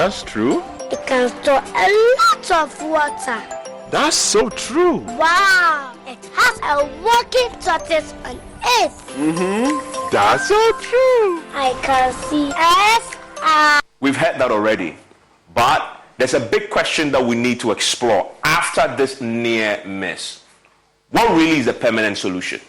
that's true. It can store a lot of water. That's so true. Wow! It has a working tortoise on it. That's so true. I can see S. We've heard that already. But there's a big question that we need to explore after this near miss. What really is the permanent solution?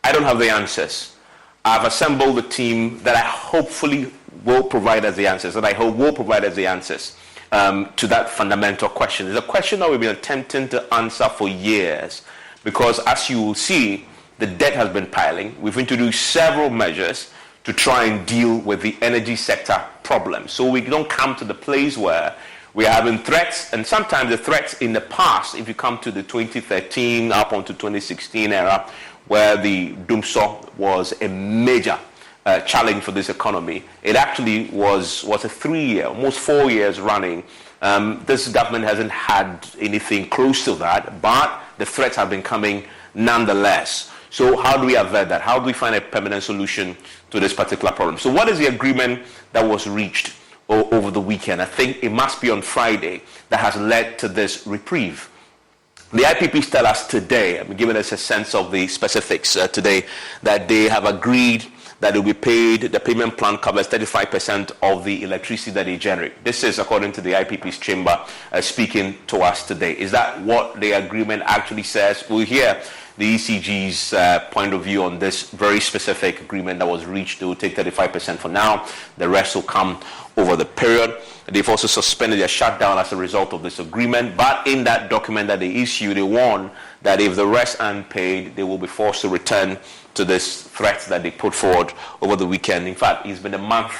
I don't have the answers. I've assembled a team that I hopefully will provide us the answers, to that fundamental question. It's a question that we've been attempting to answer for years because, as you will see, the debt has been piling. We've introduced several measures to try and deal with the energy sector problem. So we don't come to the place where we are having threats, and sometimes the threats in the past, if you come to the 2013 up onto 2016 era, where the doomsaw was a major challenge for this economy. It actually was a 3-year, almost 4 years running. This government hasn't had anything close to that, but the threats have been coming nonetheless. So how do we avert that? How do we find a permanent solution to this particular problem? So what is the agreement that was reached over the weekend? I think it must be on Friday that has led to this reprieve. The IPPs tell us today, I'm giving us a sense of the specifics today, that they have agreed that it will be paid, the payment plan covers 35% of the electricity that they generate. This is according to the IPP's chamber speaking to us today. Is that what the agreement actually says? We'll hear the ECG's point of view on this very specific agreement that was reached. They will take 35% for now. The rest will come over the period. They've also suspended their shutdown as a result of this agreement. But in that document that they issued, they warn that if the rest aren't paid, they will be forced to return to this threat that they put forward over the weekend. In fact, it's been a month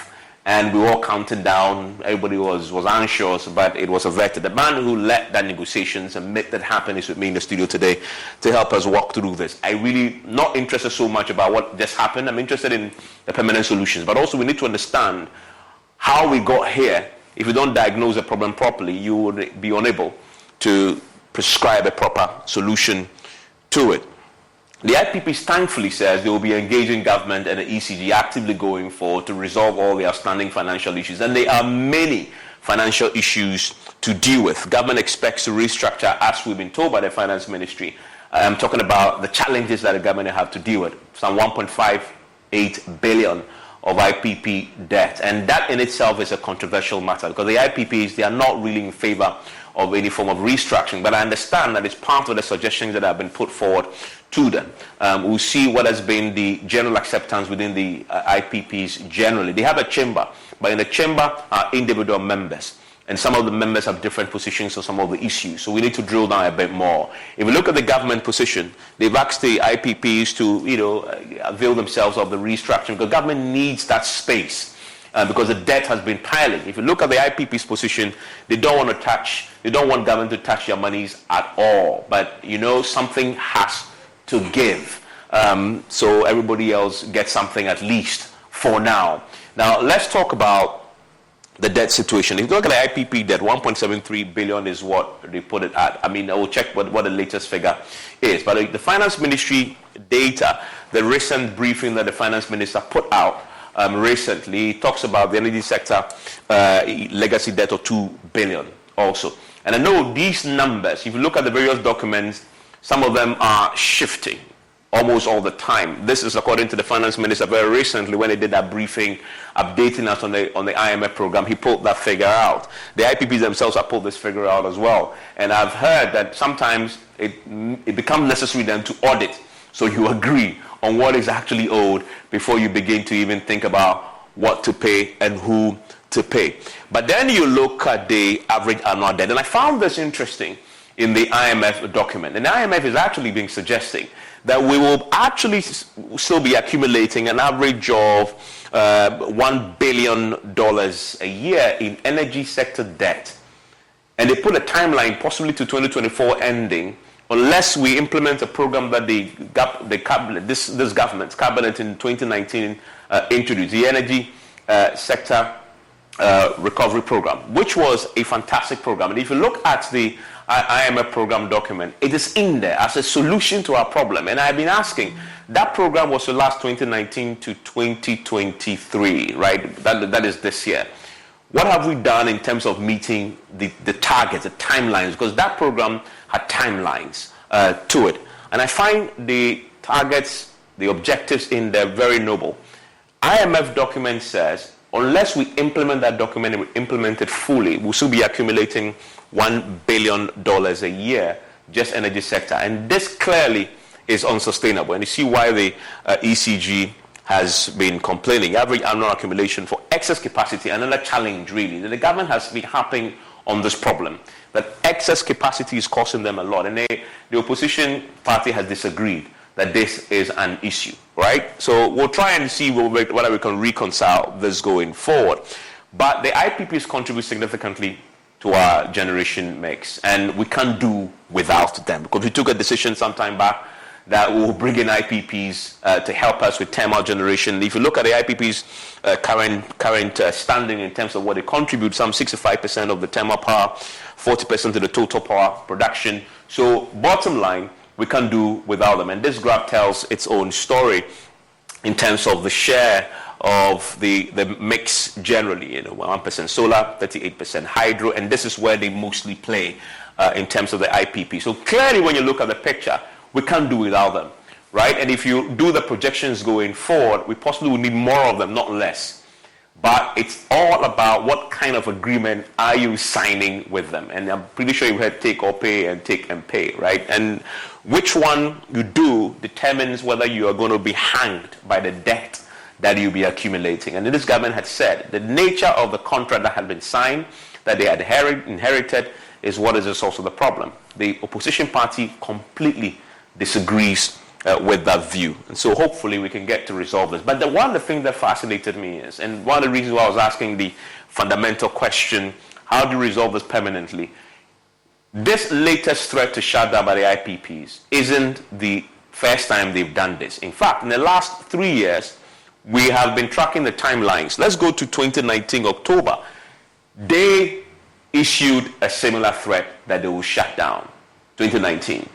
and we were all counting down. Everybody was anxious, but it was averted. The man who led that negotiations and made that happen is with me in the studio today to help us walk through this. I really not interested so much about what just happened. I'm interested in the permanent solutions, but also we need to understand how we got here. If you don't diagnose the problem properly, you would be unable to prescribe a proper solution to it. The IPP thankfully says they will be engaging government and the ECG actively going forward to resolve all the outstanding financial issues. And there are many financial issues to deal with. Government expects to restructure, as we've been told by the Finance Ministry. I'm talking about the challenges that the government have to deal with. Some 1.58 billion of IPP debt. And that in itself is a controversial matter because the IPPs, they are not really in favor of any form of restructuring. But I understand that it's part of the suggestions that have been put forward to them. We'll see what has been the general acceptance within the IPPs generally. They have a chamber, but in the chamber are individual members. And some of the members have different positions on some of the issues. So we need to drill down a bit more. If you look at the government position, they've asked the IPPs to, avail themselves of the restructuring because government needs that space. Because the debt has been piling. If you look at the IPP's position, they don't want government to touch their monies at all. But something has to give. So everybody else gets something at least for now. Now let's talk about the debt situation. If you look at the IPP debt, 1.73 billion is what they put it at. I will check what the latest figure is. But the Finance Ministry data, the recent briefing that the Finance Minister put out recently, talks about the energy sector legacy debt of 2 billion also. And I know these numbers, if you look at the various documents, some of them are shifting almost all the time. This is according to the Finance Minister very recently when he did that briefing updating us on the IMF program. He pulled that figure out. The IPPs themselves have pulled this figure out as well. And I've heard that sometimes it becomes necessary then to audit. So you agree on what is actually owed before you begin to even think about what to pay and who to pay. But then you look at the average annual debt. And I found this interesting in the IMF document. And the IMF is actually suggesting that we will actually still be accumulating an average of $1 billion a year in energy sector debt. And they put a timeline possibly to 2024 ending unless we implement a program that this government's cabinet in 2019 introduced, the energy sector recovery program, which was a fantastic program. And if you look at the IMF program document, it is in there as a solution to our problem. And I've been asking, that program was to last 2019 to 2023, right? That is this year. what have we done in terms of meeting the targets, the timelines? Because that program had timelines to it. And I find the targets, the objectives in there very noble. IMF document says, unless we implement that document and we implement it fully, we'll still be accumulating $1 billion a year, just energy sector. And this clearly is unsustainable. And you see why the ECG has been complaining. Average annual accumulation for excess capacity, another challenge really. The government has been harping on this problem, that excess capacity is costing them a lot. And the opposition party has disagreed that this is an issue, right? So we'll try and see whether we can reconcile this going forward. But the IPPs contribute significantly to our generation mix, and we can't do without them, because we took a decision some time back that we'll bring in IPPs to help us with thermal generation. If you look at the IPPs' current standing in terms of what they contribute, some 65% of the thermal power, 40% of the total power production. So bottom line, we can't do without them. And this graph tells its own story in terms of the share of the mix generally, 1% solar, 38% hydro, and this is where they mostly play in terms of the IPP. So clearly when you look at the picture, we can't do without them, right? And if you do the projections going forward, we possibly will need more of them, not less. But it's all about what kind of agreement are you signing with them. And I'm pretty sure you had take or pay and take and pay, right? And which one you do determines whether you are going to be hanged by the debt that you'll be accumulating. And this government had said the nature of the contract that had been signed, that they had inherited, is what is the source of the problem. The opposition party completely disagrees with that view. And so hopefully we can get to resolve this. But one of the things that fascinated me is, and one of the reasons why I was asking the fundamental question, how do you resolve this permanently? This latest threat to shutdown by the IPPs isn't the first time they've done this. In fact, in the last 3 years, we have been tracking the timelines. Let's go to 2019 October. They issued a similar threat that they will shut down, 2019.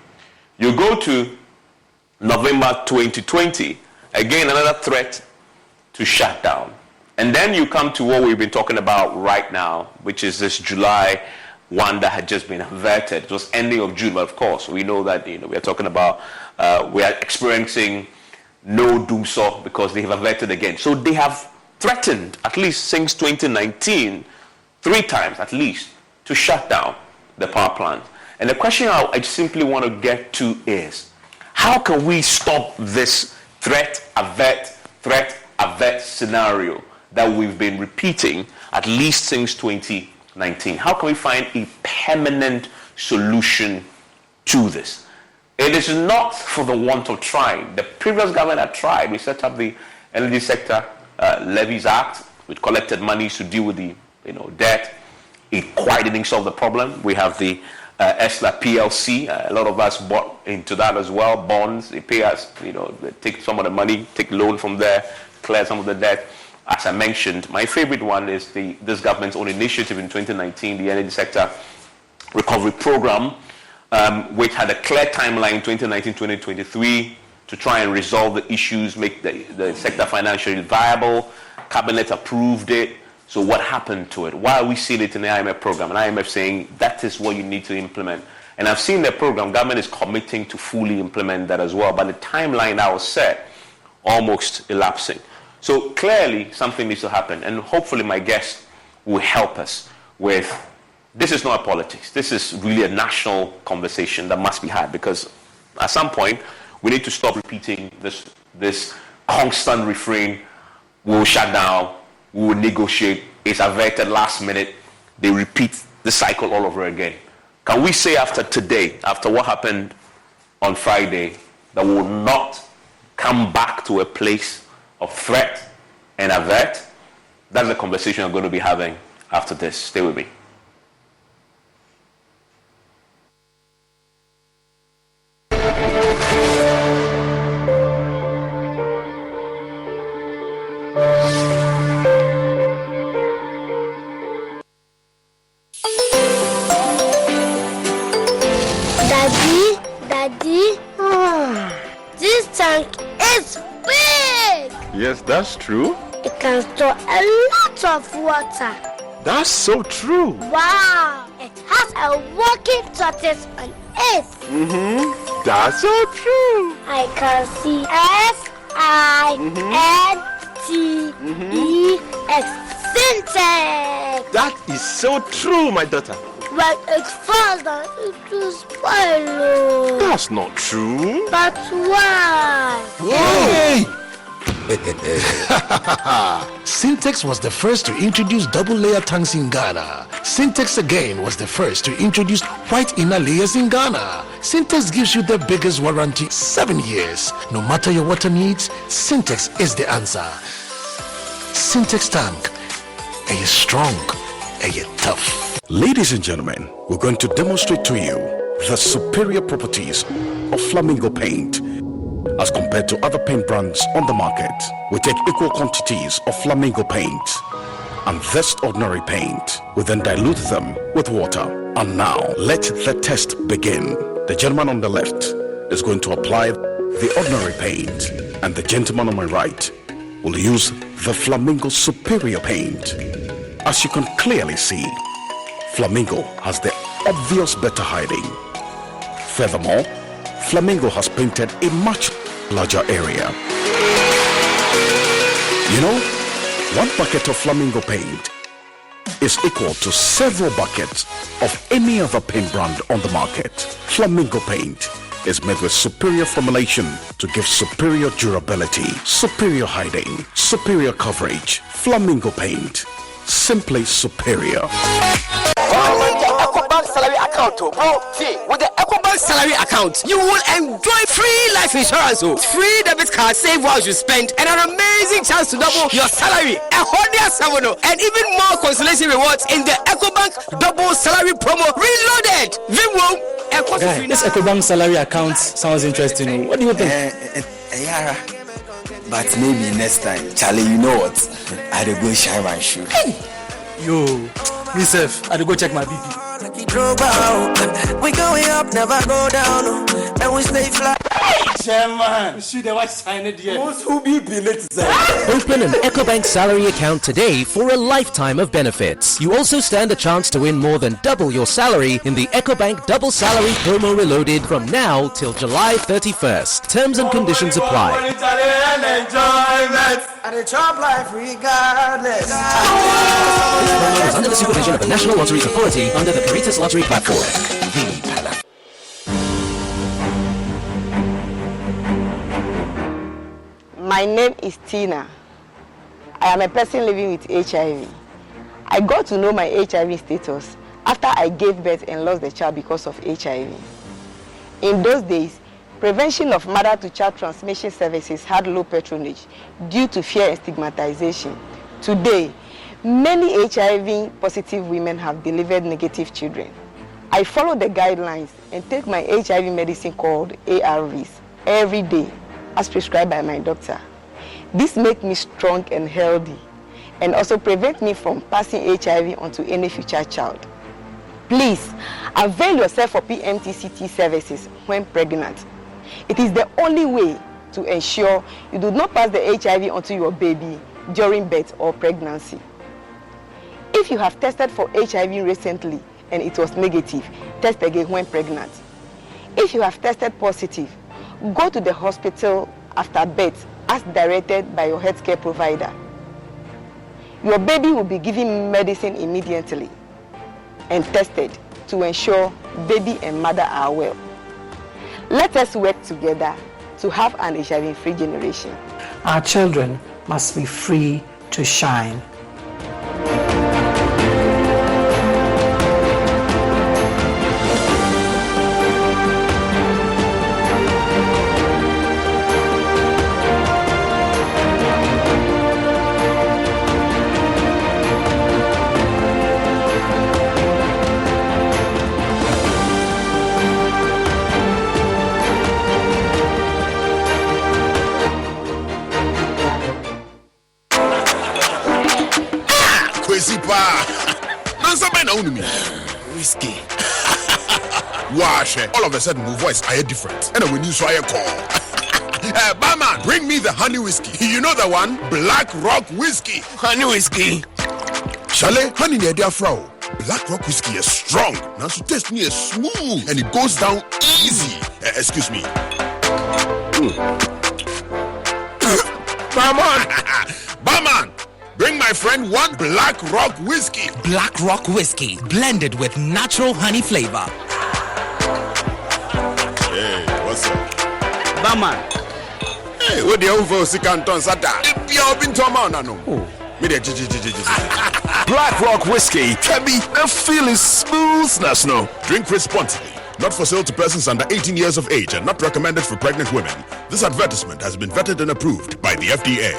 You go to November 2020, again another threat to shut down. And then you come to what we've been talking about right now, which is this July one that had just been averted. It was ending of June, but of course we know that we are talking about we are experiencing no doomsaw because they have averted again. So they have threatened, at least since 2019, 3 times at least, to shut down the power plant. And the question I simply want to get to is, how can we stop this threat, avert scenario that we've been repeating at least since 2019? How can we find a permanent solution to this? It is not for the want of trying. The previous government had tried. We set up the Energy Sector Levies Act. We collected money to deal with the debt. It quite didn't solve the problem. We have the ESLA PLC. A lot of us bought into that as well. Bonds. They pay us. They take some of the money, take loan from there, clear some of the debt. As I mentioned, my favorite one is this government's own initiative in 2019, the Energy Sector Recovery Program, which had a clear timeline, 2019-2023, to try and resolve the issues, make the sector financially viable. Cabinet approved it. So what happened to it? Why are we seeing it in the IMF program? And IMF saying that is what you need to implement. And I've seen the program. Government is committing to fully implement that as well. But the timeline that was set, almost elapsing. So clearly something needs to happen. And hopefully my guest will help us with, this is not politics. This is really a national conversation that must be had, because at some point we need to stop repeating this constant refrain. We'll shut down, we will negotiate, it's averted last minute. They repeat the cycle all over again. Can we say after today, after what happened on Friday, that we will not come back to a place of threat and avert? That's the conversation I'm going to be having after this. Stay with me. Daddy, this tank is big. Yes, that's true. It can store a lot of water. That's so true. Wow, it has a working tortoise on it. That's so true. I can see SINTEX. Syntax. That is so true, my daughter. But it falls down, it will spoil. That's not true. But why? Hey! Syntex was the first to introduce double layer tanks in Ghana. Syntex again was the first to introduce white inner layers in Ghana. Syntex gives you the biggest warranty, 7 years. No matter your water needs, Syntex is the answer. Syntex tank. Are you strong? Are you tough? Ladies and gentlemen, we're going to demonstrate to you the superior properties of Flamingo paint. As compared to other paint brands on the market, we take equal quantities of Flamingo paint and this ordinary paint. We then dilute them with water. And now, let the test begin. The gentleman on the left is going to apply the ordinary paint, and the gentleman on my right will use the Flamingo superior paint. As you can clearly see, Flamingo has the obvious better hiding. Furthermore, Flamingo has painted a much larger area. You know, 1 bucket of Flamingo paint is equal to several buckets of any other paint brand on the market. Flamingo paint is made with superior formulation to give superior durability, superior hiding, superior coverage. Flamingo paint, simply superior. Salary account, bro. See, with the EcoBank salary account, you will enjoy free life insurance, free debit card, save while you spend, and an amazing chance to double your salary. And even more consolation rewards in the EcoBank double salary promo reloaded. Guy, this EcoBank salary account sounds interesting. What do you think? Yeah, but maybe next time, Charlie. You know what? I had to go shine my shoe. Yo, myself, I had to go check my BP. We going up, never go down, and we stay fly. Chairman, you see the white sign it here. Open an EcoBank salary account today for a lifetime of benefits. You also stand a chance to win more than double your salary in the EcoBank Double Salary Promo Reloaded from now till July 31st. Terms and conditions apply. And the job life regardless. This promo is under the supervision of the National Lotteries Authority under the Caritas Lottery Platform. My name is Tina. I am a person living with HIV. I got to know my HIV status after I gave birth and lost the child because of HIV. In those days, prevention of mother-to-child transmission services had low patronage due to fear and stigmatization. Today, many HIV-positive women have delivered negative children. I follow the guidelines and take my HIV medicine called ARVs every day, as prescribed by my doctor. This makes me strong and healthy, and also prevent me from passing HIV onto any future child. Please, avail yourself for PMTCT services when pregnant. It is the only way to ensure you do not pass the HIV onto your baby during birth or pregnancy. If you have tested for HIV recently and it was negative, test again when pregnant. If you have tested positive, go to the hospital after birth as directed by your healthcare provider. Your baby will be given medicine immediately and tested to ensure baby and mother are well. Let us work together to have an HIV-free generation. Our children must be free to shine. Whiskey. Wash. All of a sudden, my voice I hear different. And when you saw a call, barman, bring me the honey whiskey. You know the one, Black Rock whiskey. Honey whiskey. Charlie, honey, near dear Frau. Black Rock whiskey is strong. Now so taste me is smooth and it goes down easy. Excuse me. Barman, bring my friend one Black Rock whiskey. Black Rock whiskey, blended with natural honey flavor. Hey, what's up? Barman. Hey, what the hell for Sikanton Sata? You've been to a man, no? Black Rock whiskey can be a feeling smoothness, no? Drink responsibly. Not for sale to persons under 18 years of age and not recommended for pregnant women. This advertisement has been vetted and approved by the FDA.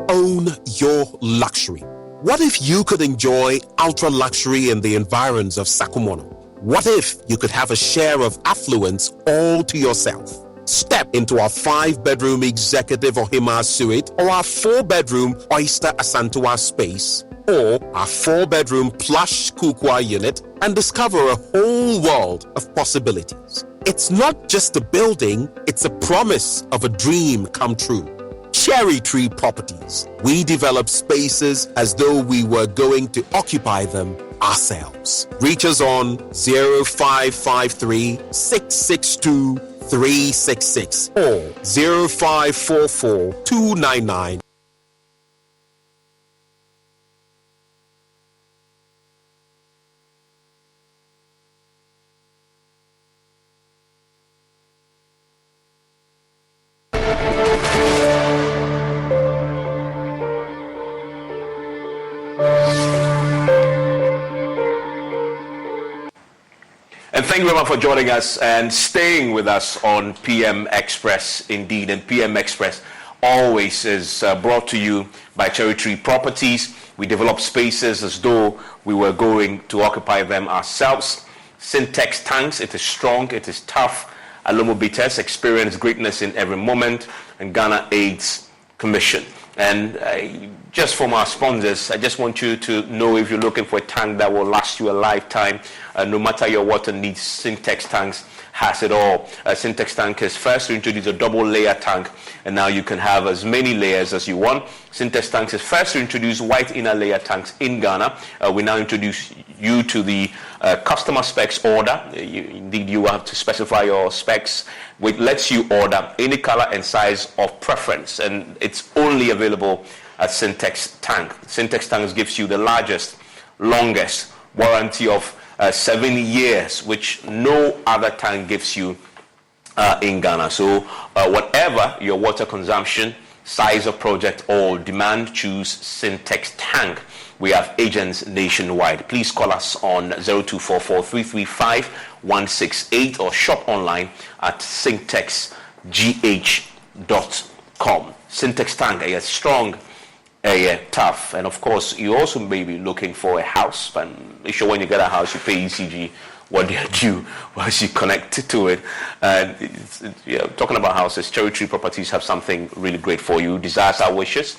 Own your luxury. What if you could enjoy ultra luxury in the environs of Sakumono? What if you could have a share of affluence all to yourself? Step into our 5-bedroom executive Ohima suite or our 4-bedroom Oyster Asantua space or our 4-bedroom plush Kukwa unit and discover a whole world of possibilities. It's not just a building, it's a promise of a dream come true. Cherry Tree Properties. We develop spaces as though we were going to occupy them ourselves. Reach us on 0553 662 366 or 0544 299. And thank you very much for joining us and staying with us on PM Express indeed. And PM Express always is brought to you by Cherry Tree Properties. We develop spaces as though we were going to occupy them ourselves. Syntex tanks, it is strong, it is tough. Alomo Bitters, experience greatness in every moment. And Ghana AIDS Commission. And just from our sponsors, I just want you to know if you're looking for a tank that will last you a lifetime, no matter your water needs, Syntex Tanks has it all. Syntex Tank is first to introduce a double layer tank, and now you can have as many layers as you want. Syntex Tanks is first to introduce white inner layer tanks in Ghana. We now introduce you to the customer specs order. Indeed, you have to specify your specs, which lets you order any color and size of preference, and it's only available at Syntex Tank. Syntex Tank gives you the largest, longest warranty of 7 years, which no other tank gives you in Ghana. So whatever your water consumption, size of project or demand, choose Syntex Tank. We have agents nationwide. Please call us on 0244 335 168 or shop online at syntexgh.com. Syntex Tank, a strong, tough, and of course you also may be looking for a house, but make sure when you get a house you pay ECG what they are due once you connect to it. Talking about houses, Cherry Tree Properties have something really great for you. Desires are wishes.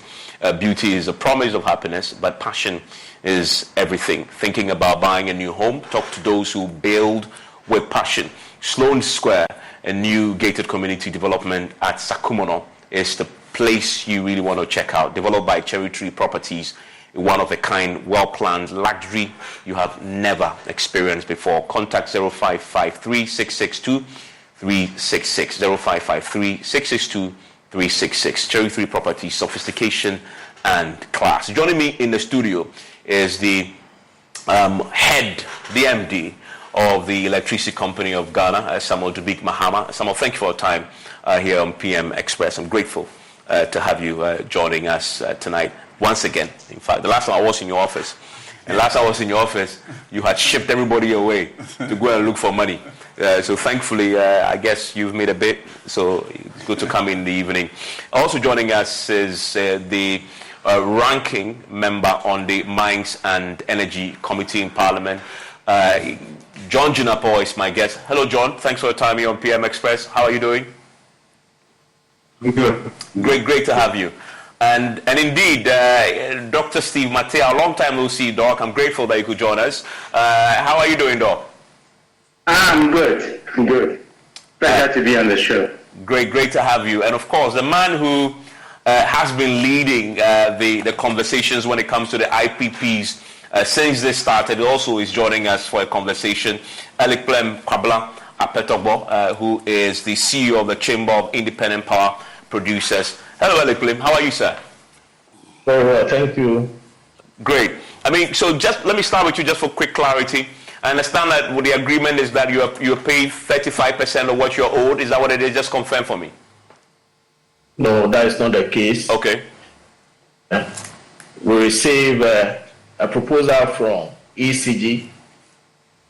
Beauty is a promise of happiness, but passion is everything. Thinking about buying a new home? Talk to those who build with passion. Sloan Square, a new gated community development at Sakumono, is the place you really want to check out. Developed by Cherry Tree Properties, one of a kind, well-planned luxury you have never experienced before. Contact 0553 662 366 0553 662 366. Cherry Tree Properties, sophistication and class. Joining me in the studio is the head, the MD of the Electricity Company of Ghana, Samuel Dubik Mahama. Samuel, thank you for your time here on PM Express. I'm grateful to have you joining us tonight once again. In fact, the last time I was in your office, you had shipped everybody away to go and look for money. So thankfully, I guess you've made a bit, so it's good to come in the evening. Also joining us is the ranking member on the Mines and Energy Committee in Parliament. John Junapo is my guest. Hello, John. Thanks for your time here on PM Express. How are you doing? Good. Great to have you. And indeed, Dr. Steve Matea, a long time no see, Doc. I'm grateful that you could join us. How are you doing, Doc? I'm good. Pleasure to be on the show. Great to have you. And of course, the man who has been leading the conversations when it comes to the IPPs since they started. He also is joining us for a conversation. Eliklem Kwabla Apetogbo, who is the CEO of the Chamber of Independent Power Producers. Hello, Eliklem. How are you, sir? Very well, thank you. Great. I mean, so just let me start with you just for quick clarity. I understand that what the agreement is that you're paid 35% of what you're owed. Is that what it is? Just confirm for me. No, that is not the case. Okay. We receive a proposal from ECG.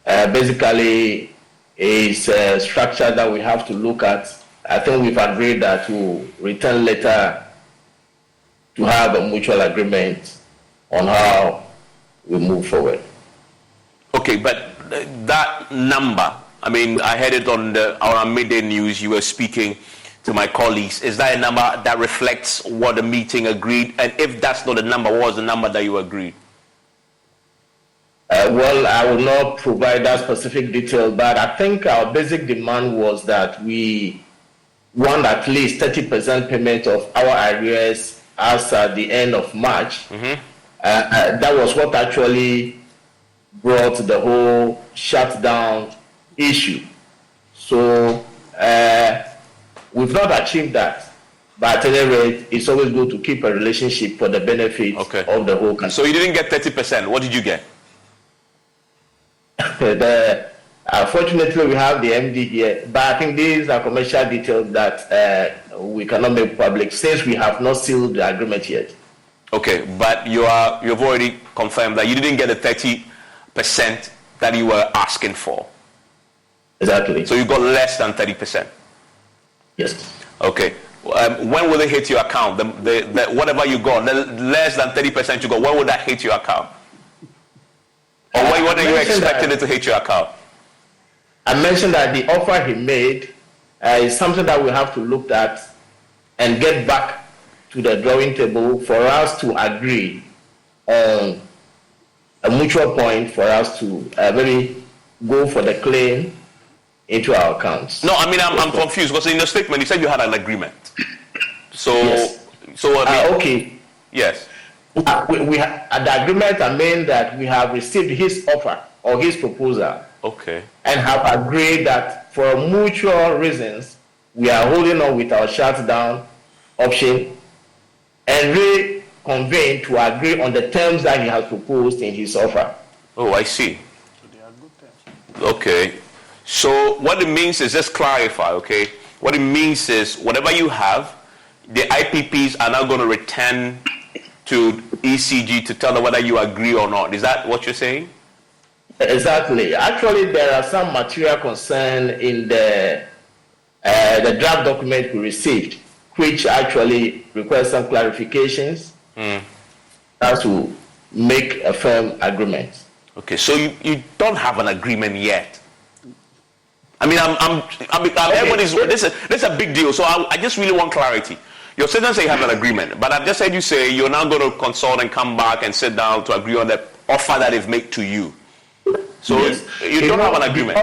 Basically, it's a structure that we have to look at. I think we've agreed that we'll return later to have a mutual agreement on how we move forward. Okay, but that number, I mean, I heard it on our midday news. You were speaking to my colleagues. Is that a number that reflects what the meeting agreed? And if that's not the number, what was the number that you agreed? Well, I will not provide that specific detail, but I think our basic demand was that we want at least 30% payment of our arrears as at the end of March. Mm-hmm. That was what actually brought the whole shutdown issue. So we've not achieved that. But at any rate, it's always good to keep a relationship for the benefit of the whole country. So you didn't get 30%. What did you get? Unfortunately, we have the MD here, but I think these are commercial details that we cannot make public since we have not sealed the agreement yet. Okay, but you've already confirmed that you didn't get the 30% that you were asking for. Exactly. So you got less than 30%. Yes. Okay. When will it hit your account? The whatever you got, the less than 30% you got, when will that hit your account? Or when are you expecting it to hit your account? I mentioned that the offer he made is something that we have to look at and get back to the drawing table for us to agree on a mutual point for us to maybe go for the claim into our accounts. No, I mean, I'm confused because in your statement you said you had an agreement. So, yes. Okay. Yes. We the agreement I mean that we have received his offer or his proposal. Okay. And have agreed that for mutual reasons we are holding on with our shutdown option and reconvene to agree on the terms that he has proposed in his offer. Oh, I see. Okay. So what it means is, just clarify, okay? What it means is whatever you have, the IPPs are now going to return to ECG to tell them whether you agree or not. Is that what you're saying? Exactly. Actually, there are some material concern in the draft document we received, which actually requires some clarifications as to make a firm agreement. Okay, so you don't have an agreement yet. I mean, everybody's, this is a big deal, so I just really want clarity. Your sentence say you have an agreement, but I've just heard you say you're now going to consult and come back and sit down to agree on the offer that they've made to you. So yes. You don't have an agreement.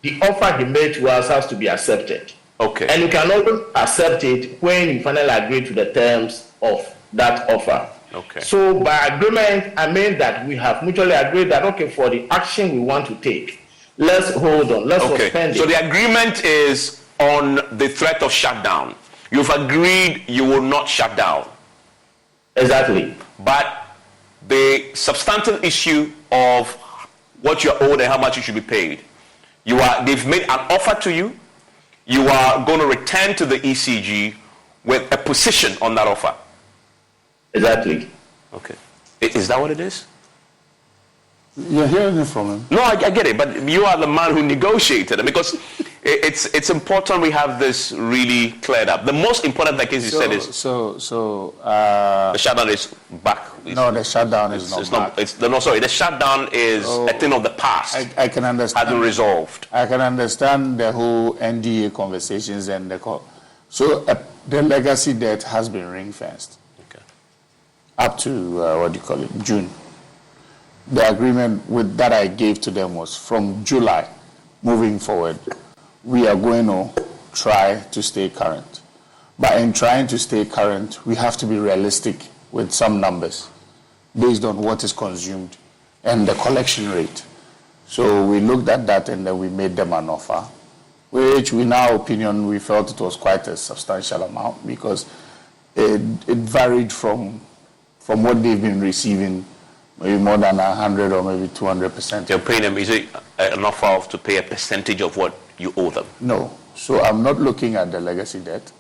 The offer he made to us has to be accepted. Okay. And you can only accept it when you finally agree to the terms of that offer. Okay. So by agreement, I mean that we have mutually agreed that, okay, for the action we want to take, let's hold on, let's suspend it. So the agreement is on the threat of shutdown. You've agreed you will not shut down. Exactly. But the substantive issue of what you're owed and how much you should be paid, they've made an offer to you. You are going to return to the ECG with a position on that offer. Exactly. Okay. Is that what it is? You're hearing it from him. No, I get it, but you are the man who negotiated it, because it's important we have this really cleared up. The most important thing is the shutdown is back. No, the shutdown is not back. The shutdown is a thing of the past. I can understand. Hasn't resolved. I can understand the whole NDA conversations and the call. So the legacy debt has been ring-fenced. Okay. Up to June. The agreement that I gave to them was from July moving forward, we are going to try to stay current. But in trying to stay current, we have to be realistic with some numbers based on what is consumed and the collection rate. So we looked at that and then we made them an offer, which in our opinion, we felt it was quite a substantial amount because it varied from what they've been receiving, maybe more than 100 or maybe 200%. You're paying them, is it an offer to pay a percentage of what you owe them? No. So I'm not looking at the legacy debt.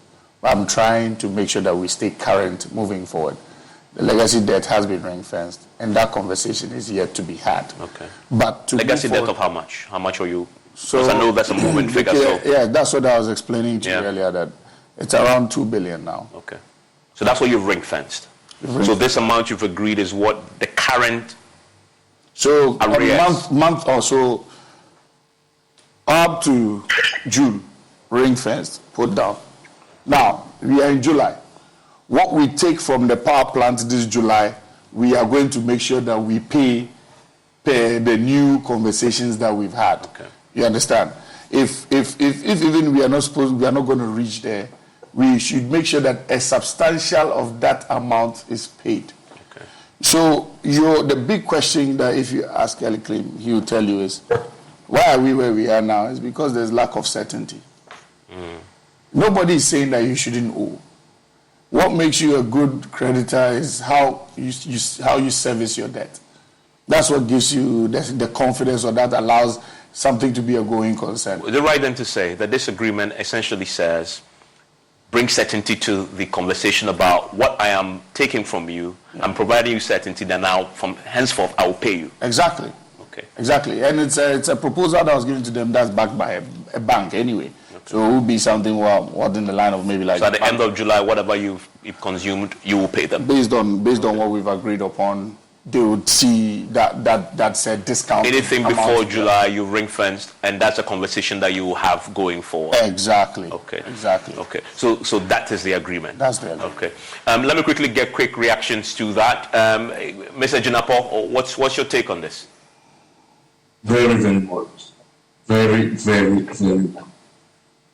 I'm trying to make sure that we stay current moving forward. The legacy debt has been ring-fenced, and that conversation is yet to be had. Okay. But to legacy debt of how much? How much are you? So because I know that's a moving figure. Yeah, that's what I was explaining to you earlier, that it's around 2 billion now. Okay. So that's what you've ring-fenced. So this amount you've agreed is what the current a month or so up to June, ring-fenced, put down. Now, we are in July. What we take from the power plant this July, we are going to make sure that we pay the new conversations that we've had. Okay. You understand? If even we are not going to reach there, we should make sure that a substantial of that amount is paid. Okay. So the big question that if you ask Kelly Klim, he will tell you is, why are we where we are now? It's because there's lack of certainty. Nobody is saying that you shouldn't owe. What makes you a good creditor is how you service your debt. That's what gives you the confidence, or that allows something to be a going concern. Is it right then to say that this agreement essentially says, bring certainty to the conversation about what I am taking from you? I'm providing you certainty that now, from henceforth, I will pay you. Exactly. Okay. Exactly. And it's a proposal that was given to them that's backed by a bank anyway. Okay. So it would be something what in the line of maybe like... So at the end of July, whatever you've consumed, you will pay them? Based on what we've agreed upon, they would see that's a discount. Anything before July, you ring-fenced, and that's a conversation that you will have going forward. Exactly. Okay. Exactly. Okay. So that is the agreement. That's the agreement. Okay. Let me quickly get quick reactions to that. Mr. Jinapo, what's your take on this? Very, very important. Very, very, very important.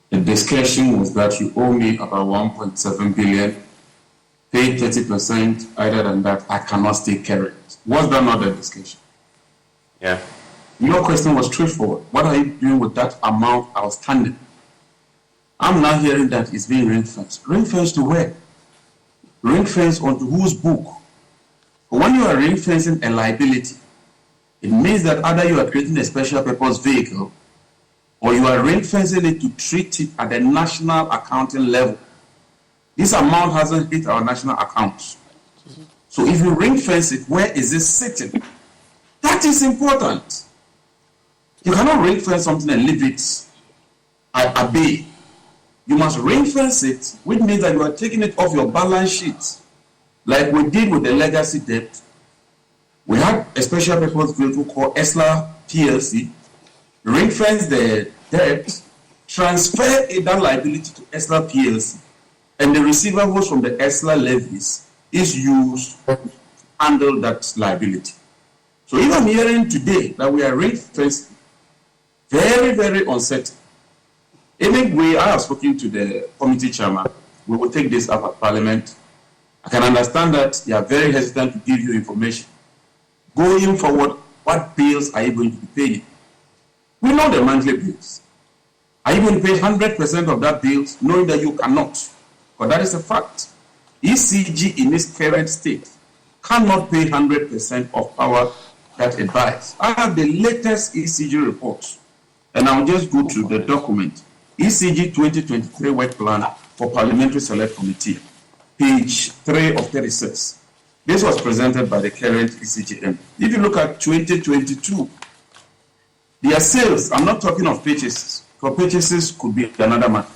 The discussion was that you owe me about 1.7 billion. Pay 30%, other than that, I cannot stay current. Was that not the discussion? Yeah. Your question was straightforward. What are you doing with that amount outstanding? I'm now hearing that it's being ring-fenced. Ring-fenced to where? Ring-fenced onto whose book? When you are ring-fencing a liability, it means that either you are creating a special purpose vehicle or you are ring-fencing it to treat it at the national accounting level. This amount hasn't hit our national accounts. So if you ring-fence it, where is it sitting? That is important. You cannot ring-fence something and leave it at bay. You must ring-fence it, which means that you are taking it off your balance sheet, like we did with the legacy debt. We had a special purpose vehicle called ESLA PLC, ring-fence the debt, transfer that liability to ESLA PLC, and the receivables from the ESLA levies is used to handle that liability. So if I'm hearing today that we are ring-fencing, very, very uncertain. Anyway, I have spoken to the committee chairman. We will take this up at Parliament. I can understand that they are very hesitant to give you information. Going forward, what bills are you going to be paying? We know the monthly bills. Are you going to pay 100% of that bills, knowing that you cannot? But that is a fact. ECG in its current state cannot pay 100% of power that it buys. I have the latest ECG reports, and I'll just go to the document. ECG 2023 Work Plan for Parliamentary Select Committee, page 3 of 36. This was presented by the current ECGM. If you look at 2022, their sales, I'm not talking of purchases, for purchases could be another matter.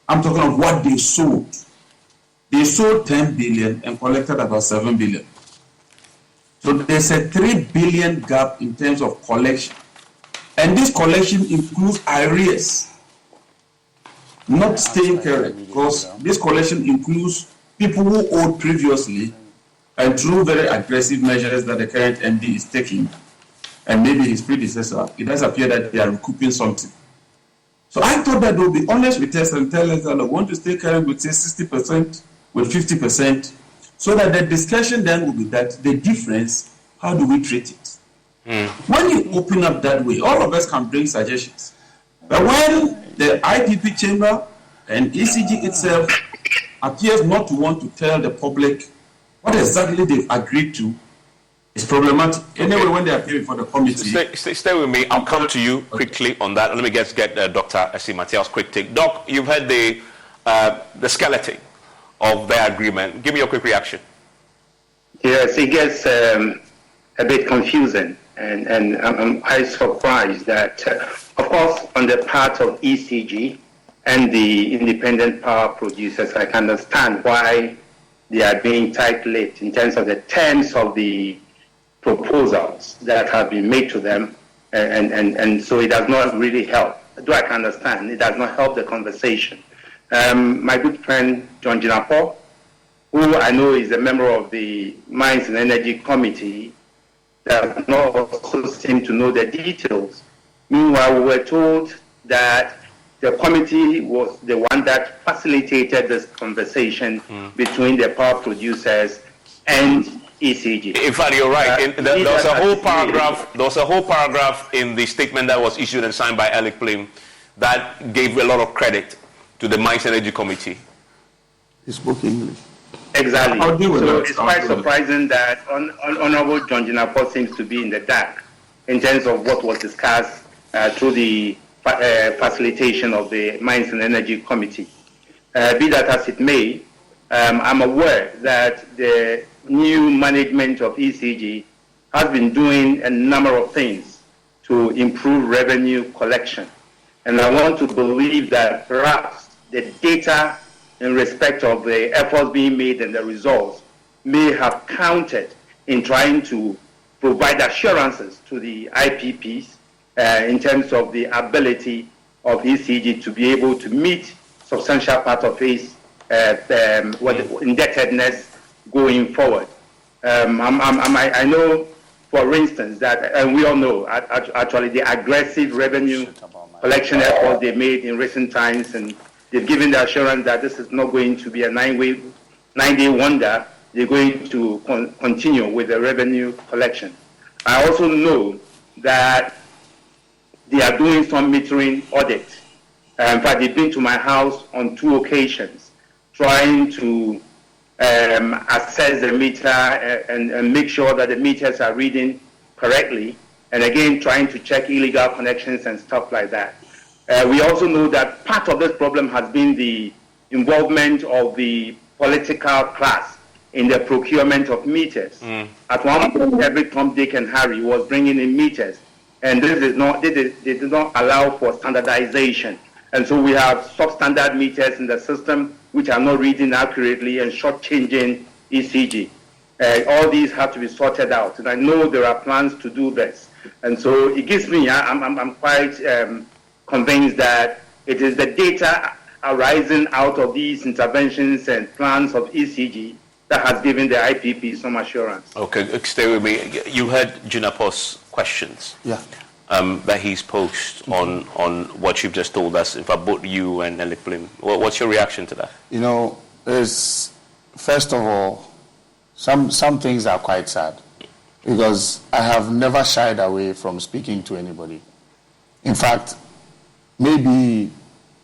I'm talking of what they sold. They sold 10 billion and collected about 7 billion. So there's a 3 billion gap in terms of collection. And this collection includes arrears, not staying current, because this collection includes people who owed previously, and through very aggressive measures that the current MD is taking, and maybe his predecessor, it does appear that they are recouping something. So I thought that they'll be honest with us and tell us that they want to stay current with say 60%, with 50%, so that the discussion then will be that the difference, how do we treat it? When you open up that way, all of us can bring suggestions. But when the IPP chamber and ECG itself appears not to want to tell the public what exactly they've agreed to, it's problematic. Anyway, when they appear before the committee... Stay with me. I'll come to you quickly on that. Let me get Dr. S. Mateus' quick take. Doc, you've heard the skeleton of their agreement. Give me your quick reaction. Yes, it gets a bit confusing. And I'm quite surprised that, of course, on the part of ECG and the independent power producers, I can understand why they are being tight-lipped in terms of the terms of the proposals that have been made to them, and so it does not really help. Though I can understand, it does not help the conversation. My good friend, John Jinapo, who I know is a member of the Mines and Energy Committee, does not also seem to know the details. Meanwhile, we were told that the committee was the one that facilitated this conversation between the power producers and ECG. In fact, you're right. There was a whole paragraph. There was a whole paragraph in the statement that was issued and signed by Alec Plim that gave a lot of credit to the Mines and Energy Committee. He spoke English. Exactly. So it's quite surprising that Honorable John Jinapo seems to be in the dark in terms of what was discussed through the facilitation of the Mines and Energy Committee. Be that as it may, I'm aware that the new management of ECG has been doing a number of things to improve revenue collection. And I want to believe that perhaps the data in respect of the efforts being made and the results may have counted in trying to provide assurances to the IPPs in terms of the ability of ECG to be able to meet substantial part of its indebtedness going forward. I know, for instance, that, and we all know, actually, the aggressive revenue collection efforts they made in recent times, and they've given the assurance that this is not going to be a nine-day wonder. They're going to continue with the revenue collection. I also know that they are doing some metering audits. In fact, they've been to my house on 2 occasions, trying to assess the meter and make sure that the meters are reading correctly, and again, trying to check illegal connections and stuff like that. We also know that part of this problem has been the involvement of the political class in the procurement of meters. At one point, every Tom, Dick, and Harry was bringing in meters, and they did not allow for standardization. And so we have substandard meters in the system which are not reading accurately and shortchanging ECG. All these have to be sorted out, and I know there are plans to do this. And so it gives me, I'm quite convinced that it is the data arising out of these interventions and plans of ECG that has given the IPP some assurance. Okay, stay with me. You heard Jinapo's questions. Yeah. That he's posed on what you've just told us, in fact, both you and Alec Plim. What's your reaction to that? You know, first of all, some things are quite sad, because I have never shied away from speaking to anybody. In fact, maybe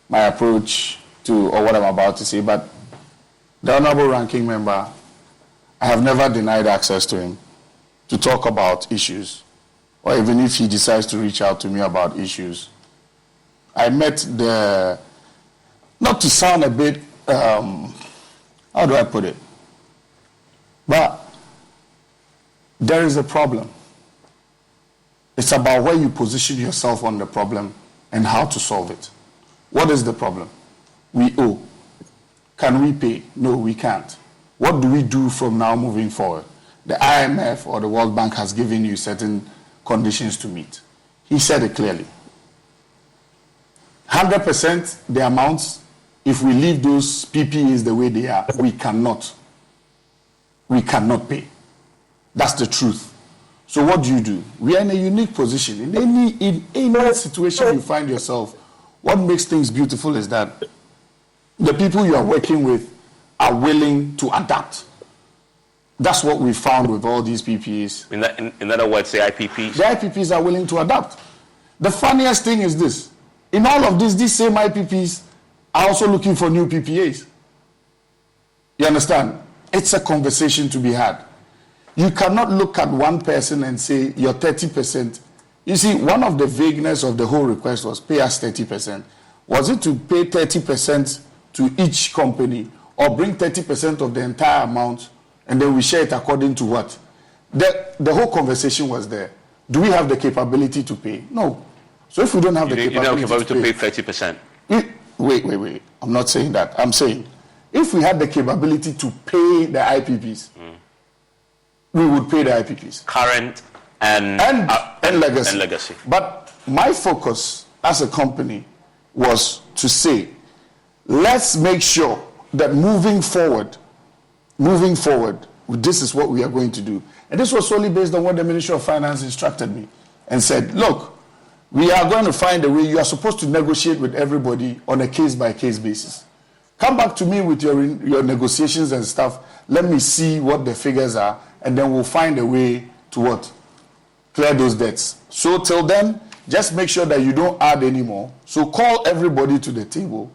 my approach to, or what I'm about to say, but the Honorable Ranking Member, I have never denied access to him to talk about issues, or even if he decides to reach out to me about issues. I met not to sound a bit, how do I put it? But there is a problem. It's about where you position yourself on the problem and how to solve it. What is the problem? We owe. Can we pay? No, we can't. What do we do from now moving forward? The IMF or the World Bank has given you certain conditions to meet. He said it clearly. 100% the amounts, if we leave those PPAs the way they are, we cannot pay. That's the truth. So what do? We are in a unique position. In any situation you find yourself, what makes things beautiful is that the people you are working with are willing to adapt. That's what we found with all these PPAs. In other words, the IPPs? The IPPs are willing to adapt. The funniest thing is this. In all of this, these same IPPs are also looking for new PPAs. You understand? It's a conversation to be had. You cannot look at one person and say, you're 30%. You see, one of the vagueness of the whole request was pay us 30%. Was it to pay 30% to each company or bring 30% of the entire amount and then we share it according to what? The whole conversation was there. Do we have the capability to pay? No. So if we don't have the capability to pay 30%. Wait. I'm not saying that. I'm saying if we had the capability to pay the IPPs, we would pay the IPPs. Current and legacy. But my focus as a company was to say, let's make sure that moving forward, this is what we are going to do. And this was solely based on what the Ministry of Finance instructed me and said, look, we are going to find a way. You are supposed to negotiate with everybody on a case-by-case basis. Come back to me with your negotiations and stuff. Let me see what the figures are, and then we'll find a way to what? Clear those debts. So till then, just make sure that you don't add any more. So call everybody to the table.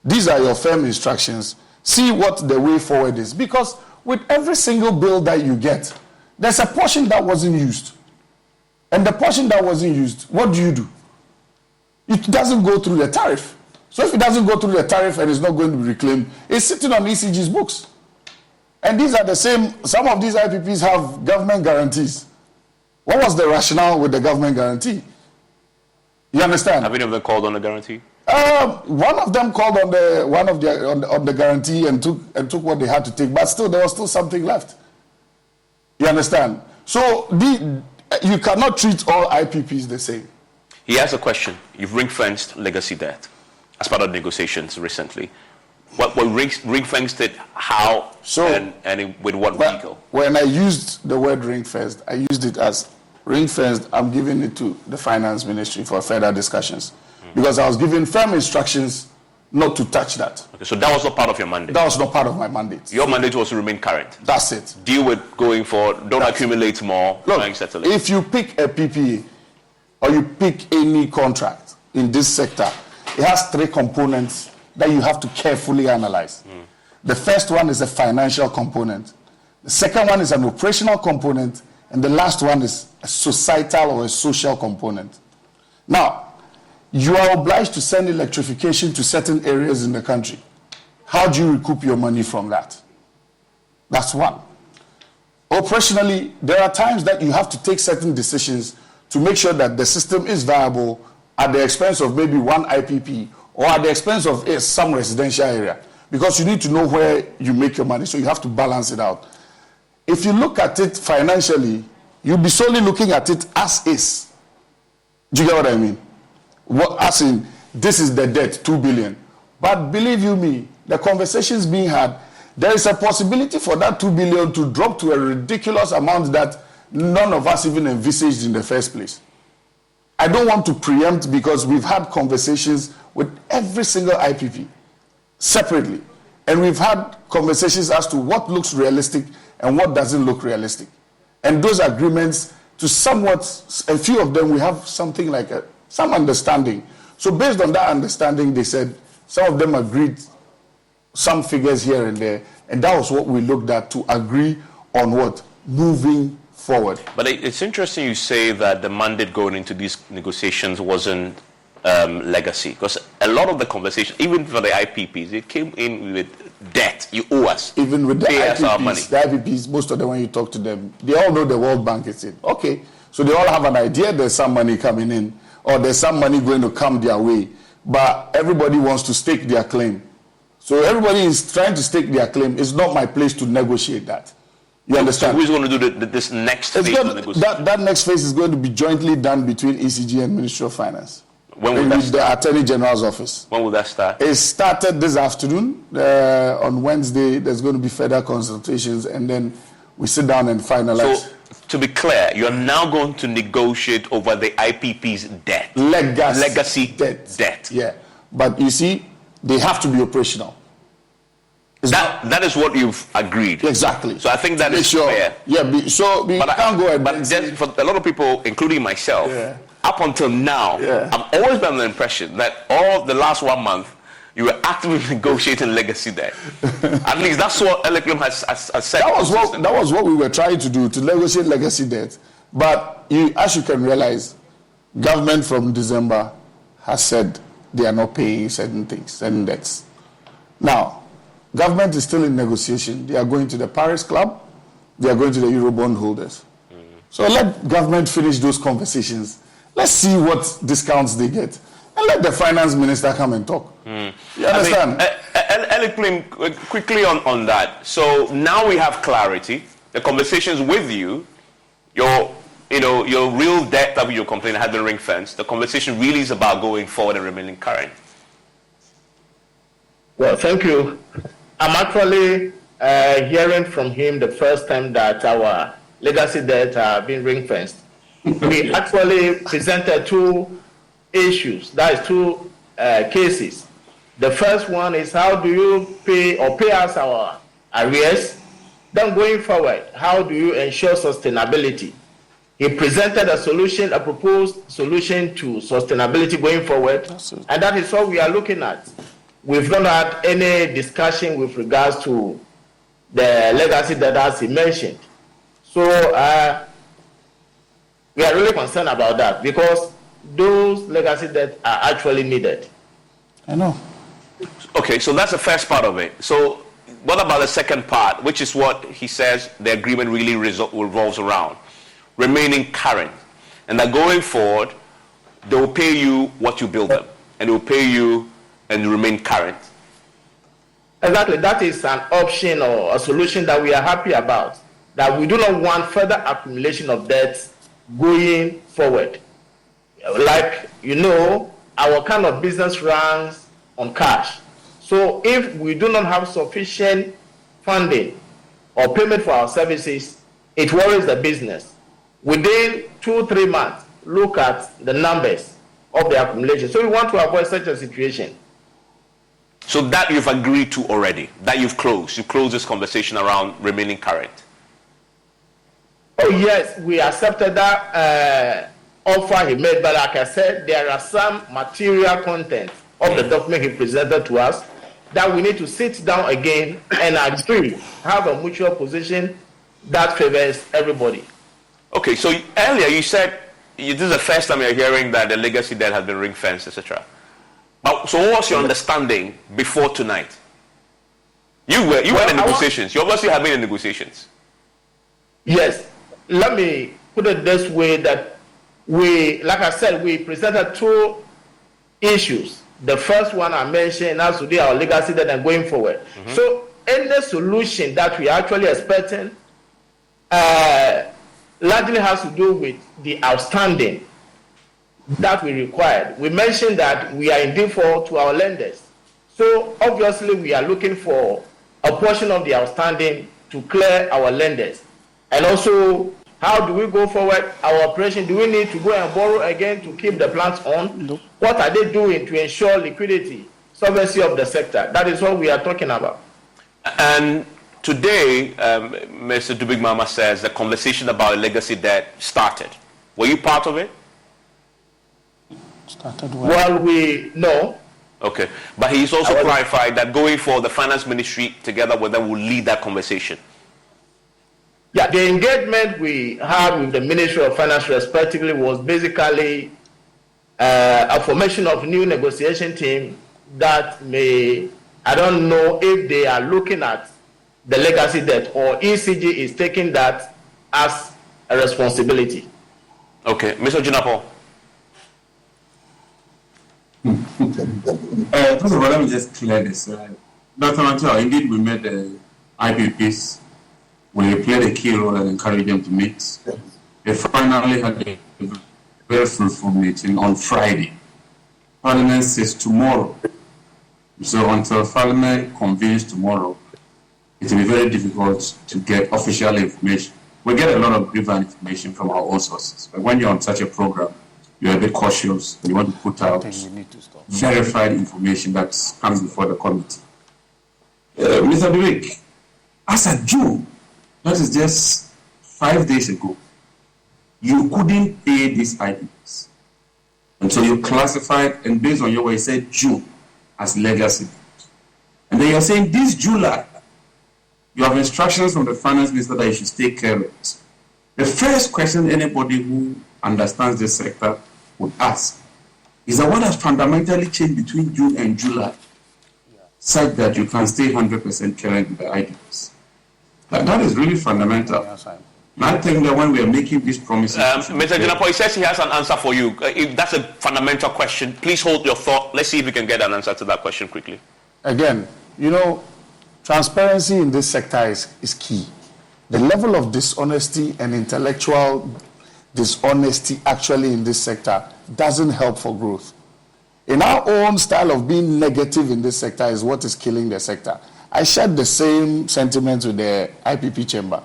These are your firm instructions. See what the way forward is. Because with every single bill that you get, there's a portion that wasn't used. And the portion that wasn't used, what do? It doesn't go through the tariff. So if it doesn't go through the tariff and it's not going to be reclaimed, it's sitting on ECG's books. And these are the same, some of these IPPs have government guarantees. What was the rationale with the government guarantee? You understand? Have any of them called on the guarantee? One of them called on the guarantee and took what they had to take, but still there was still something left. You understand? So you cannot treat all IPPs the same. He has a question. You've ring-fenced legacy debt as part of negotiations recently. What ring-fenced it? How? And with what vehicle? When I used the word ring-fenced, I used it as ring-fenced. I'm giving it to the Finance Ministry for further discussions. Because I was given firm instructions not to touch that. Okay, so that was not part of your mandate? That was not part of my mandate. Your mandate was to remain current? That's it. Deal with going forward, don't accumulate more, Look, settle it. If you pick a PPA or you pick any contract in this sector, it has three components that you have to carefully analyze. The first one is a financial component. The second one is an operational component. And the last one is a societal or a social component. Now, you are obliged to send electrification to certain areas in the country. How do you recoup your money from that? That's one. Operationally, there are times that you have to take certain decisions to make sure that the system is viable at the expense of maybe one IPP or at the expense of some residential area. Because you need to know where you make your money, so you have to balance it out. If you look at it financially, you'll be solely looking at it as is. Do you get what I mean? As in, this is the debt, 2 billion. But believe you me, the conversations being had, there is a possibility for that 2 billion to drop to a ridiculous amount that none of us even envisaged in the first place. I don't want to preempt because we've had conversations with every single IPP separately. And we've had conversations as to what looks realistic and what doesn't look realistic. And those agreements, to a few of them, we have something like some understanding. So based on that understanding, they said, some of them agreed some figures here and there, and that was what we looked at to agree on what? Moving forward. But it's interesting you say that the mandate going into these negotiations wasn't legacy, because a lot of the conversation, even for the IPPs, it came in with debt. You owe us. Even with the IPPs, the IPPs, most of them, when you talk to them, they all know the World Bank is in. Okay, so they all have an idea there's some money coming in, or there's some money going to come their way, but everybody wants to stake their claim. So everybody is trying to stake their claim. It's not my place to negotiate that. You understand? So who's going to do this next phase of negotiation? That next phase is going to be jointly done between ECG and Ministry of Finance. When will that start? The Attorney General's office. When will that start? It started this afternoon. On Wednesday, there's going to be further consultations, and then we sit down and finalize. So, to be clear, you're now going to negotiate over the IPP's debt. Legacy debt. Yeah. But you see, they have to be operational. That is what you've agreed. Exactly. So I think that is fair. Yeah, we can't go ahead. But just for a lot of people, including myself, up until now, I've always been under the impression that all the last 1 month, you were actively negotiating legacy debt. At least that's what Eleclum has said. That was what we were trying to do, to negotiate legacy debt. But as you can realize, government from December has said they are not paying certain things, certain debts. Now, government is still in negotiation. They are going to the Paris Club. They are going to the Eurobond holders. So let government finish those conversations. Let's see what discounts they get. And let the finance minister come and talk. You understand? Eleclum, quickly on that. So now we have clarity. The conversations with you, your real debt that you're complaining has been ring-fenced. The conversation really is about going forward and remaining current. Well, thank you. I'm actually hearing from him the first time that our legacy debt are being ring-fenced. We actually presented two issues, that is two cases. The first one is how do you pay us our arrears? Then going forward, how do you ensure sustainability? He presented a solution, a proposed solution to sustainability going forward, and that is what we are looking at. We've not had any discussion with regards to the legacy debt as he mentioned. So we are really concerned about that because those legacy debts are actually needed. I know. Okay, so that's the first part of it. So what about the second part, which is what he says the agreement really revolves around? Remaining current. And that going forward, they will pay you what you bill them. And they will pay you and remain current. Exactly. That is an option or a solution that we are happy about. That we do not want further accumulation of debts going forward. Like, our kind of business runs on cash. So if we do not have sufficient funding or payment for our services, it worries the business. Within 2-3 months, look at the numbers of the accumulation. So we want to avoid such a situation. So that you've agreed to already, that you've closed. You closed this conversation around remaining current. Oh yes, we accepted that offer he made, but like I said, there are some material content of the document he presented to us that we need to sit down again and agree, have a mutual position that favors everybody. Okay, so earlier you said this is the first time you're hearing that the legacy debt has been ring-fenced, etc. So what was your understanding before tonight? You were in the negotiations. You obviously have been in negotiations. Yes. Let me put it this way, that like I said, we presented two issues. The first one I mentioned has to do our legacy debt and going forward. So any solution that we are actually expecting largely has to do with the outstanding that we required. We mentioned that we are in default to our lenders. So obviously we are looking for a portion of the outstanding to clear our lenders. And also, how do we go forward? Our operation, do we need to go and borrow again to keep the plants on? No. What are they doing to ensure liquidity, solvency of the sector? That is what we are talking about. And today, Mr. Dubig Mama says the conversation about legacy debt started. Were you part of it? Started well, no. Okay. But he's also clarified that going forward, the finance ministry together with them will lead that conversation. Yeah, the engagement we had with the Ministry of Finance respectively was basically a formation of new negotiation team that I don't know if they are looking at the legacy debt or ECG is taking that as a responsibility. Okay, Mr. Junapo. First of all, let me just clear this. Dr. Mateo, indeed we met the IPPs. We played a key role and encouraged them to meet. They finally had a very fruitful meeting on Friday. Parliament says tomorrow. So until Parliament convenes tomorrow, it will be very difficult to get official information. We get a lot of relevant information from our own sources. But when you're on such a program, you're a bit cautious. You want to put out verified information that comes before the committee. Mr. Derek, as a Jew, that is just 5 days ago, you couldn't pay these IPPs. And so you classified, and based on your way, you said June as legacy. And then you're saying this July, you have instructions from the finance minister that you should take care of it. The first question anybody who understands this sector would ask is that what has fundamentally changed between June and July such that you can stay 100% current with the IPPs? That is really fundamental. And I think that when we are making these promises... Mr. Jinapo, he says he has an answer for you. If that's a fundamental question, please hold your thought. Let's see if we can get an answer to that question quickly. Again, transparency in this sector is key. The level of dishonesty and intellectual dishonesty actually in this sector doesn't help for growth. In our own style of being negative in this sector is what is killing the sector. I shared the same sentiments with the IPP chamber.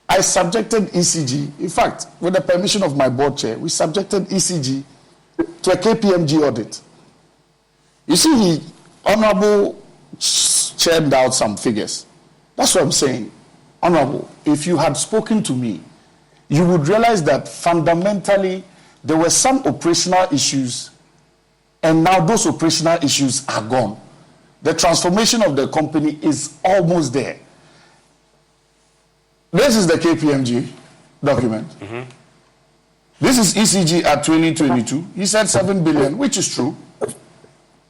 I subjected ECG, in fact, with the permission of my board chair, we subjected ECG to a KPMG audit. You see, Honorable churned out some figures. That's what I'm saying. Honorable, if you had spoken to me, you would realize that fundamentally there were some operational issues, and now those operational issues are gone. The transformation of the company is almost there. This is the KPMG document. Mm-hmm. This is ECG at 2022. He said 7 billion, which is true.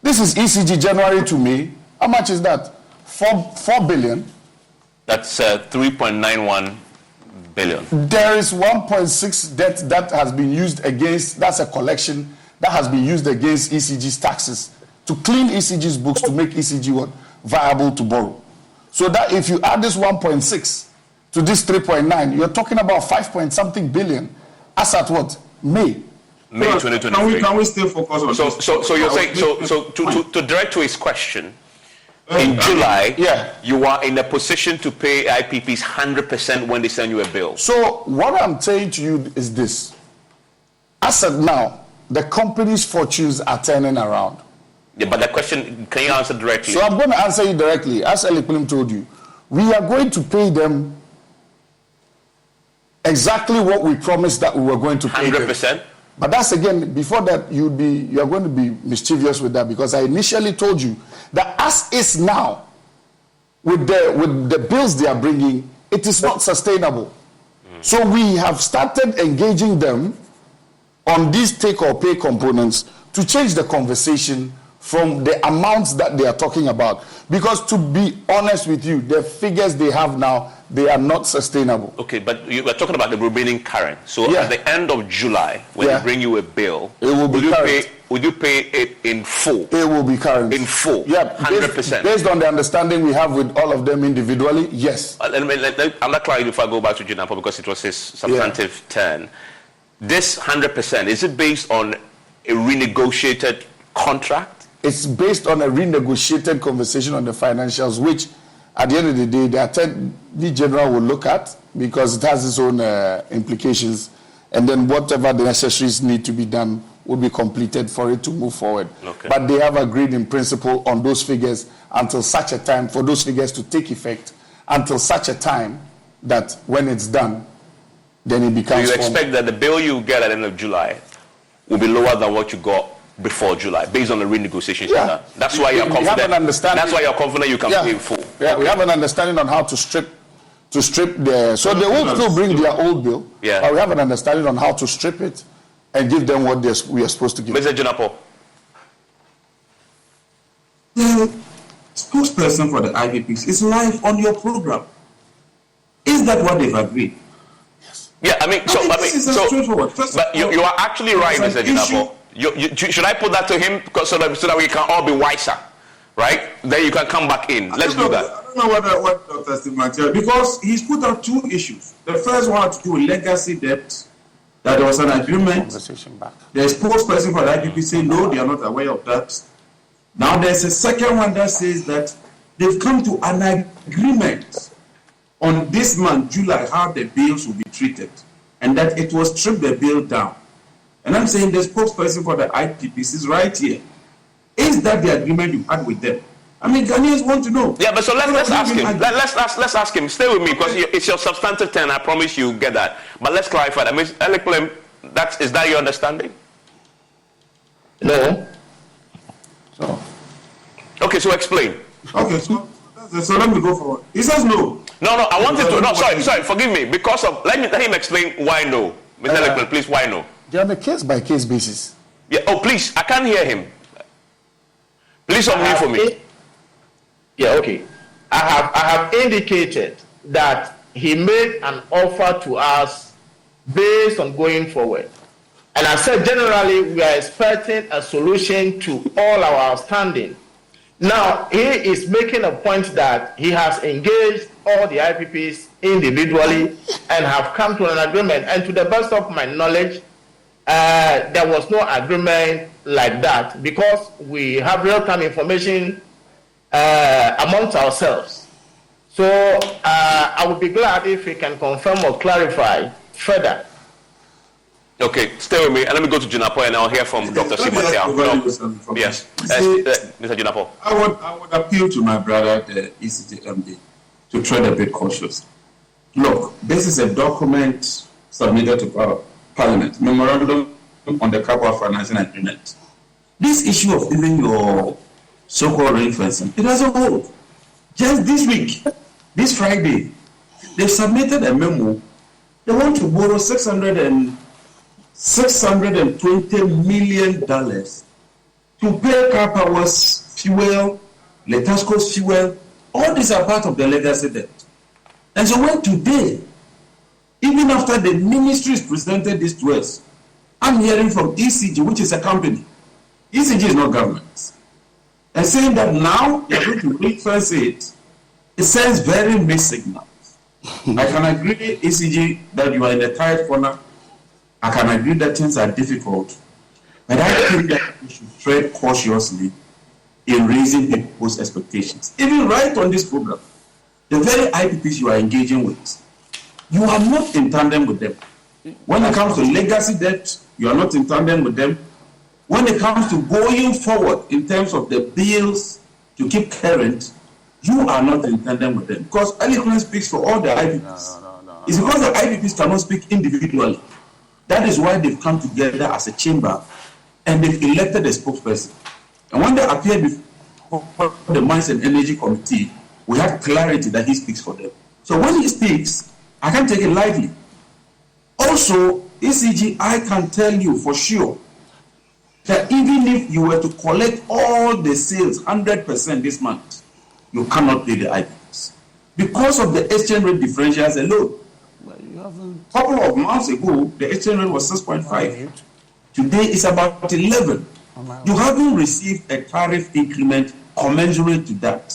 This is ECG January to May. How much is that? 4 billion. That's 3.91 billion. There is 1.6 debt that has been used against, that's a collection that has been used against ECG's taxes to clean ECG's books to make ECG what? Viable to borrow. So that if you add this 1.6 to this 3.9, you're talking about 5-point-something billion as at what? May 2023. Can we still focus on so you're saying to direct to his question, in July, you are in a position to pay IPPs 100% when they send you a bill. So what I'm saying to you is this. As of now, the company's fortunes are turning around. Yeah, but the question, can you answer directly? So I'm going to answer you directly. As Elipulim told you, we are going to pay them exactly what we promised that we were going to pay 100%? them. But that's again, before that, you are going to be mischievous with that, because I initially told you that as is now, with the bills they are bringing, it is not sustainable. So we have started engaging them on these take or pay components to change the conversation from the amounts that they are talking about. Because to be honest with you, the figures they have now, they are not sustainable. Okay, but you were talking about the remaining current. So at the end of July, when they bring you a bill, it will be current. Would you pay it in full? It will be current. In full? Yeah, 100%. Based on the understanding we have with all of them individually, yes. I'm not clear if I go back to Jinapo because it was his substantive turn. This 100%, is it based on a renegotiated contract? It's based on a renegotiated conversation on the financials, which at the end of the day, the Attorney General will look at because it has its own implications. And then whatever the necessaries need to be done will be completed for it to move forward. Okay. But they have agreed in principle on those figures until such a time, for those figures to take effect, until such a time that when it's done, then it becomes... So you expect that the bill you get at the end of July will be lower than what you got before July, based on the renegotiation. Yeah. That's why you're confident. That's why you're confident you can pay in full. Yeah, we have an understanding on how to strip the. So they will still bring their old bill. Yeah. But we have an understanding on how to strip it and give them what we are supposed to give. Mr. Jinapo. The spokesperson for the IPPs is live on your program. Is that what they've agreed? Yeah, I mean, but you are actually right, Mr. Jinapo. Should I put that to him so that we can all be wiser, right? Then you can come back in. Let's do that. I don't know what Dr. Steve Material, because he's put out two issues. The first one had to do with legacy debt, that there was an agreement. The spokesperson for the IPP said no, they are not aware of that. Now there's a second one that says that they've come to an agreement on this month, July, how the bills will be treated, and that it will strip the bill down. And I'm saying the spokesperson for the IPPs is right here. Is that the agreement you had with them? I mean, Ghanaians want to know. Yeah, but so let's ask him. Let's ask him. Stay with me because it's your substantive turn. I promise you get that. But let's clarify that. Ms. Eliklem, is that your understanding? No. Okay, so explain. Okay, so let me go forward. He says no. No, I wanted to. No, sorry, forgive me. Because of let him explain why no. Mr. Eliklem, please, why no? They're on a case-by-case basis. Yeah. Oh, please, I can't hear him. Please unmute for me. Yeah, okay. I have indicated that he made an offer to us based on going forward. And I said generally we are expecting a solution to all our outstanding. Now, he is making a point that he has engaged all the IPPs individually and have come to an agreement. And to the best of my knowledge, there was no agreement like that because we have real-time information amongst ourselves. So I would be glad if we can confirm or clarify further. Okay, stay with me and let me go to Junapo and I'll hear from Dr. Simatea. Yes, Mr. Junapo. I would appeal to my brother, the ECG MD, to tread a bit cautious. Look, this is a document submitted to Parliament, Memorandum on the Capital Financing Agreement. This issue of even your so-called ring fencing, it doesn't hold. Just this week, this Friday, they submitted a memo. They want to borrow $620 million to pay Car Power's fuel, Letasco's fuel. All these are part of the legacy debt. And so when today, even after the ministries presented this to us, I'm hearing from ECG, which is a company. ECG is not government. And saying that now you're going to ring-fence it, it sends very mixed signals. I can agree, ECG, that you are in a tight corner. I can agree that things are difficult. But I think that we should tread cautiously in raising people's expectations. Even right on this program, the very IPPs you are engaging with, you are not in tandem with them. When it comes to legacy debt, you are not in tandem with them. When it comes to going forward in terms of the bills to keep current, you are not in tandem with them. Because Eliklem speaks for all the IPPs. It's because the IPPs cannot speak individually. That is why they've come together as a chamber and they've elected a spokesperson. And when they appeared before the Mines and Energy Committee, we have clarity that he speaks for them. So when he speaks, I can't take it lightly. Also, ECG, I can tell you for sure that even if you were to collect all the sales 100% this month, you cannot pay the IPs because of the exchange rate differentials alone. A couple of months ago, the exchange rate was 6.5. Today it's about 11. You haven't received a tariff increment commensurate to that.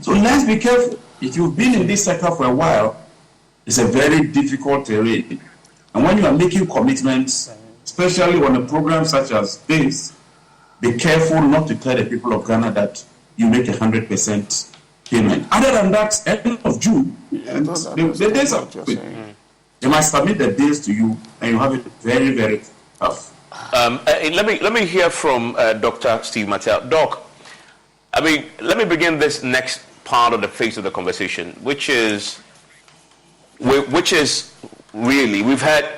So let's be careful. If you've been in this sector for a while, it's a very difficult terrain. And when you are making commitments, especially on a program such as this, be careful not to tell the people of Ghana that you make 100% payment. Other than that, end of June, the days are quick. They might submit the bills to you, and you have it very, very tough. Let me hear from Dr. Steve Mattel. Doc, I mean, let me begin this next part of the phase of the conversation, which is really, we've had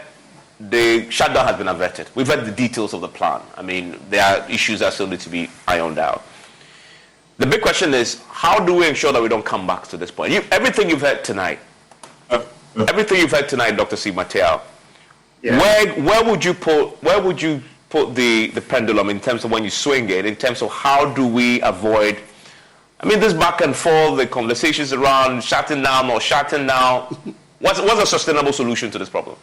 the shutdown has been averted. We've had the details of the plan. I mean, there are issues that still need to be ironed out. The big question is, how do we ensure that we don't come back to this point? Everything you've heard tonight, Dr. Steve Mattel, where would you put the pendulum in terms of when you swing it, in terms of how do we avoid, I mean, this back and forth, the conversations around shutting down or shutting down. What's a sustainable solution to this problem?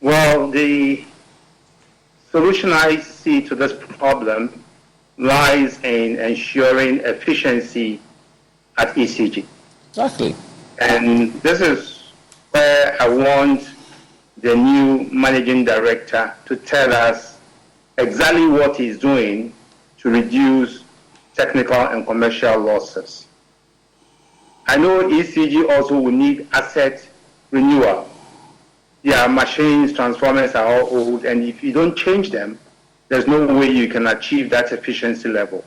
Well, the solution I see to this problem lies in ensuring efficiency at ECG. Exactly. And this is where I want the new managing director to tell us exactly what he's doing to reduce technical and commercial losses. I know ECG also will need asset renewal. their machines, transformers are all old, and if you don't change them, there's no way you can achieve that efficiency level.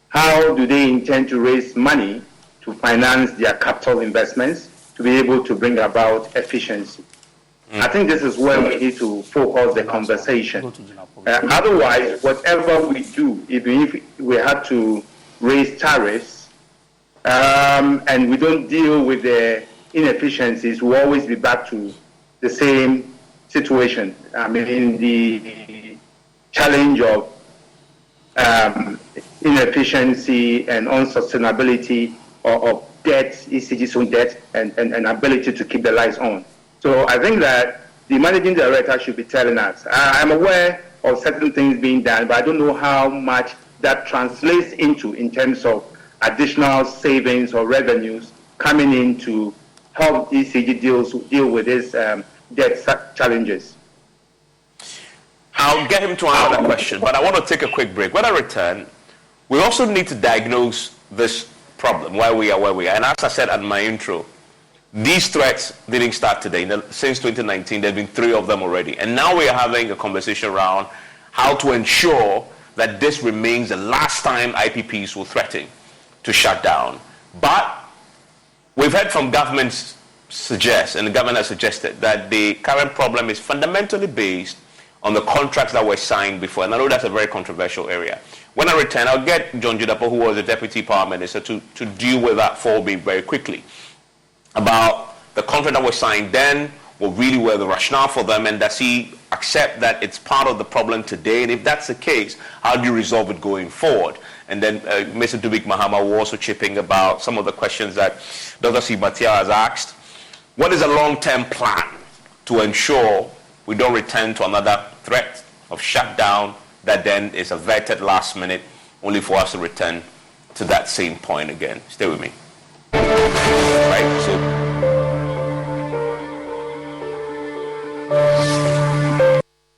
How do they intend to raise money to finance their capital investments to be able to bring about efficiency? I think this is where we need to focus the conversation. Otherwise, whatever we do, even if we have to raise tariffs and we don't deal with the inefficiencies, we'll always be back to the same situation. I mean, the challenge of inefficiency and unsustainability of debt, ECG's own debt, and ability to keep the lights on. So I think that the managing director should be telling us. I'm aware of certain things being done, but I don't know how much that translates into in terms of additional savings or revenues coming in to help ECG deal with these debt challenges. I'll get him to answer that question, but I want to take a quick break. When I return, we also need to diagnose this problem, why we are where we are. And as I said at my intro, these threats didn't start today. Since 2019, there have been 3 of them already. And now we are having a conversation around how to ensure that this remains the last time IPPs will threaten to shut down. But we've heard from governments suggest, and the government has suggested, that the current problem is fundamentally based on the contracts that were signed before. And I know that's a very controversial area. When I return, I'll get John Judapo, who was the Deputy Power Minister, to deal with that for me very quickly, about the contract that was signed then, what really were the rationale for them, and does he accept that it's part of the problem today? And if that's the case, how do you resolve it going forward? And then Mr. Dubik Mahama will also chip in about some of the questions that Dr. Sibatia has asked. What is a long-term plan to ensure we don't return to another threat of shutdown that then is averted last minute, only for us to return to that same point again? Stay with me. Right? So